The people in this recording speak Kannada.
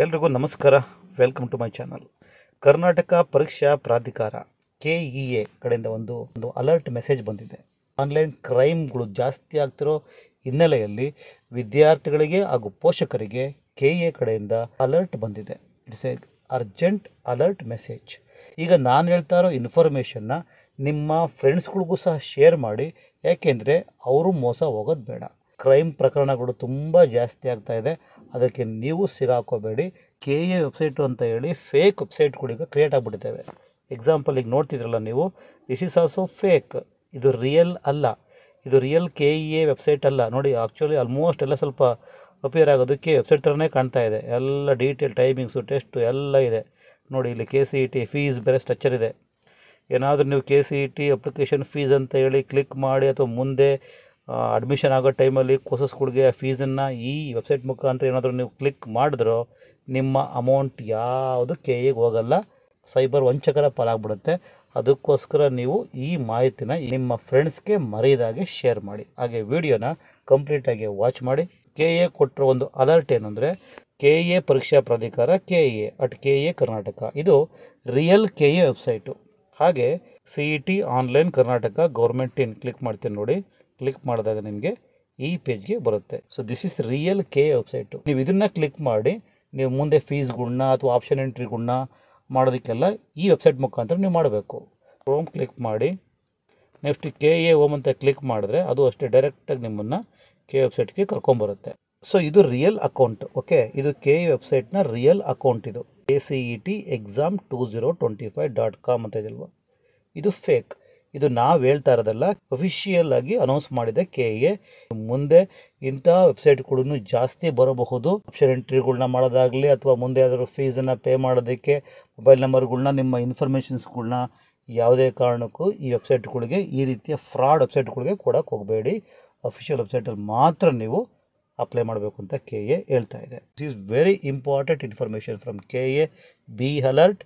ಎಲ್ರಿಗೂ ನಮಸ್ಕಾರ. Welcome to my channel. Karnataka Pariksha Pradhikara KEA ಕಡೆಯಿಂದ ಒಂದು ಅಲರ್ಟ್ ಮೆಸೇಜ್ ಬಂದಿದೆ. ಆನ್ಲೈನ್ ಕ್ರೈಮ್ಗಳು ಜಾಸ್ತಿ ಆಗ್ತಿರೋ ಹಿನ್ನೆಲೆಯಲ್ಲಿ ವಿದ್ಯಾರ್ಥಿಗಳಿಗೆ ಹಾಗೂ ಪೋಷಕರಿಗೆ KEA ಕಡೆಯಿಂದ ಅಲರ್ಟ್ ಬಂದಿದೆ. It's A urgent alert message. ಈಗ ನಾನು ಹೇಳ್ತಾ ಇರೋ ಇನ್ಫಾರ್ಮೇಷನ್ನ ನಿಮ್ಮ ಫ್ರೆಂಡ್ಸ್ಗಳಿಗೂ ಸಹ ಶೇರ್ ಮಾಡಿ, ಯಾಕೆಂದರೆ ಅವರು ಮೋಸ ಹೋಗೋದು ಬೇಡ. ಕ್ರೈಮ್ ಪ್ರಕರಣಗಳು ತುಂಬ ಜಾಸ್ತಿ ಆಗ್ತಾ ಇದೆ, ಅದಕ್ಕೆ ನೀವು ಸಿಗಾಕೋಬೇಡಿ. KEA ವೆಬ್ಸೈಟು ಅಂತ ಹೇಳಿ ಫೇಕ್ ವೆಬ್ಸೈಟ್ಗಳೀಗ ಕ್ರಿಯೇಟ್ ಆಗಿಬಿಟ್ಟಿದ್ದಾವೆ. ಎಕ್ಸಾಂಪಲ್ ಈಗ ನೋಡ್ತಿದ್ರಲ್ಲ ನೀವು, ದಿಸ್ ಈಸ್ ಆಲ್ಸೋ ಫೇಕ್. ಇದು ರಿಯಲ್ ಅಲ್ಲ, ಇದು ರಿಯಲ್ KEA ವೆಬ್ಸೈಟ್ ಅಲ್ಲ. ನೋಡಿ, ಆ್ಯಕ್ಚುಲಿ ಆಲ್ಮೋಸ್ಟ್ ಎಲ್ಲ ಸ್ವಲ್ಪ ಅಪಿಯರ್ ಆಗೋದಕ್ಕೆ ವೆಬ್ಸೈಟ್ ಥರನೇ ಕಾಣ್ತಾ ಇದೆ. ಎಲ್ಲ ಡೀಟೇಲ್, ಟೈಮಿಂಗ್ಸು, ಟೆಸ್ಟು ಎಲ್ಲ ಇದೆ. ನೋಡಿ, ಇಲ್ಲಿ KCET ಫೀಸ್ ಬೇರೆ ಸ್ಟ್ರಕ್ಚರ್ ಇದೆ. ಏನಾದರೂ ನೀವು KCET ಅಪ್ಲಿಕೇಶನ್ ಫೀಸ್ ಅಂತ ಹೇಳಿ ಕ್ಲಿಕ್ ಮಾಡಿ, ಅಥವಾ ಮುಂದೆ ಅಡ್ಮಿಷನ್ ಆಗೋ ಟೈಮಲ್ಲಿ ಕೋರ್ಸಸ್ಗಳಿಗೆ ಫೀಸನ್ನು ಈ ವೆಬ್ಸೈಟ್ ಮುಖಾಂತರ ಏನಾದರೂ ನೀವು ಕ್ಲಿಕ್ ಮಾಡಿದ್ರೋ ನಿಮ್ಮ ಅಮೌಂಟ್ ಯಾವುದು KEAಗೆ ಹೋಗಲ್ಲ, ಸೈಬರ್ ವಂಚಕರ ಪಾಲಾಗ್ಬಿಡುತ್ತೆ. ಅದಕ್ಕೋಸ್ಕರ ನೀವು ಈ ಮಾಹಿತಿನ ನಿಮ್ಮ ಫ್ರೆಂಡ್ಸ್ಗೆ ಮರೆಯದಾಗೆ ಶೇರ್ ಮಾಡಿ. ಹಾಗೆ ವಿಡಿಯೋನ ಕಂಪ್ಲೀಟಾಗಿ ವಾಚ್ ಮಾಡಿ. KEA ಕೊಟ್ಟಿರೋ ಒಂದು ಅಲರ್ಟ್ ಏನಂದರೆ, KEA ಪರೀಕ್ಷಾ ಪ್ರಾಧಿಕಾರ KEA ಕರ್ನಾಟಕ, ಇದು ರಿಯಲ್ KEA ವೆಬ್ಸೈಟು. ಹಾಗೆ CET ಆನ್ಲೈನ್ ಕರ್ನಾಟಕ ಗೌರ್ಮೆಂಟ್ ಇನ್ ಕ್ಲಿಕ್ ಮಾಡ್ತೀನಿ ನೋಡಿ. ಕ್ಲಿಕ್ ಮಾಡಿದಾಗ ನಿಮಗೆ ಈ ಪೇಜ್ಗೆ ಬರುತ್ತೆ. So this is real KEA website. ನೀವು ಇದನ್ನು ಕ್ಲಿಕ್ ಮಾಡಿ ನೀವು ಮುಂದೆ ಫೀಸ್ಗಳನ್ನ ಅಥವಾ ಆಪ್ಷನ್ ಎಂಟ್ರಿಗಳನ್ನ ಮಾಡೋದಕ್ಕೆಲ್ಲ ಈ ವೆಬ್ಸೈಟ್ ಮುಖಾಂತರ ನೀವು ಮಾಡಬೇಕು. ಹೋಮ್ ಕ್ಲಿಕ್ ಮಾಡಿ, ನೆಕ್ಸ್ಟ್ KEA ಹೋಮ್ ಅಂತ ಕ್ಲಿಕ್ ಮಾಡಿದ್ರೆ ಅದು ಅಷ್ಟೇ ಡೈರೆಕ್ಟಾಗಿ ನಿಮ್ಮನ್ನು KEA ವೆಬ್ಸೈಟ್ಗೆ ಕರ್ಕೊಂಬರುತ್ತೆ. ಸೊ ಇದು ರಿಯಲ್ ಅಕೌಂಟ್. ಓಕೆ, ಇದು KEA ವೆಬ್ಸೈಟ್ನ ರಿಯಲ್ ಅಕೌಂಟ್. ಇದು KCET exam 2025.com ಅಂತ ಇದಲ್ವ, ಇದು ಫೇಕ್. ಇದು ನಾವು ಹೇಳ್ತಾ ಇರೋದಲ್ಲ, ಅಫಿಷಿಯಲ್ ಆಗಿ ಅನೌನ್ಸ್ ಮಾಡಿದೆ KEA. ಮುಂದೆ ಇಂಥ ವೆಬ್ಸೈಟ್ಗಳು ಜಾಸ್ತಿ ಬರಬಹುದು. ಆಪ್ಷನ್ ಎಂಟ್ರಿಗಳನ್ನ ಮಾಡೋದಾಗಲಿ ಅಥವಾ ಮುಂದೆ ಯಾವ್ದಾದ್ರು ಫೀಸನ್ನು ಪೇ ಮಾಡೋದಕ್ಕೆ ಮೊಬೈಲ್ ನಂಬರ್ಗಳನ್ನ, ನಿಮ್ಮ ಇನ್ಫಾರ್ಮೇಷನ್ಸ್ಗಳನ್ನ ಯಾವುದೇ ಕಾರಣಕ್ಕೂ ಈ ವೆಬ್ಸೈಟ್ಗಳಿಗೆ, ಈ ರೀತಿಯ ಫ್ರಾಡ್ ವೆಬ್ಸೈಟ್ಗಳಿಗೆ ಕೊಡೋಕ್ಕೆ ಹೋಗಬೇಡಿ. ಅಫಿಷಿಯಲ್ ವೆಬ್ಸೈಟಲ್ಲಿ ಮಾತ್ರ ನೀವು ಅಪ್ಲೈ ಮಾಡಬೇಕು ಅಂತ KEA ಹೇಳ್ತಾ ಇದೆ. This is very important information from KEA. Be alert.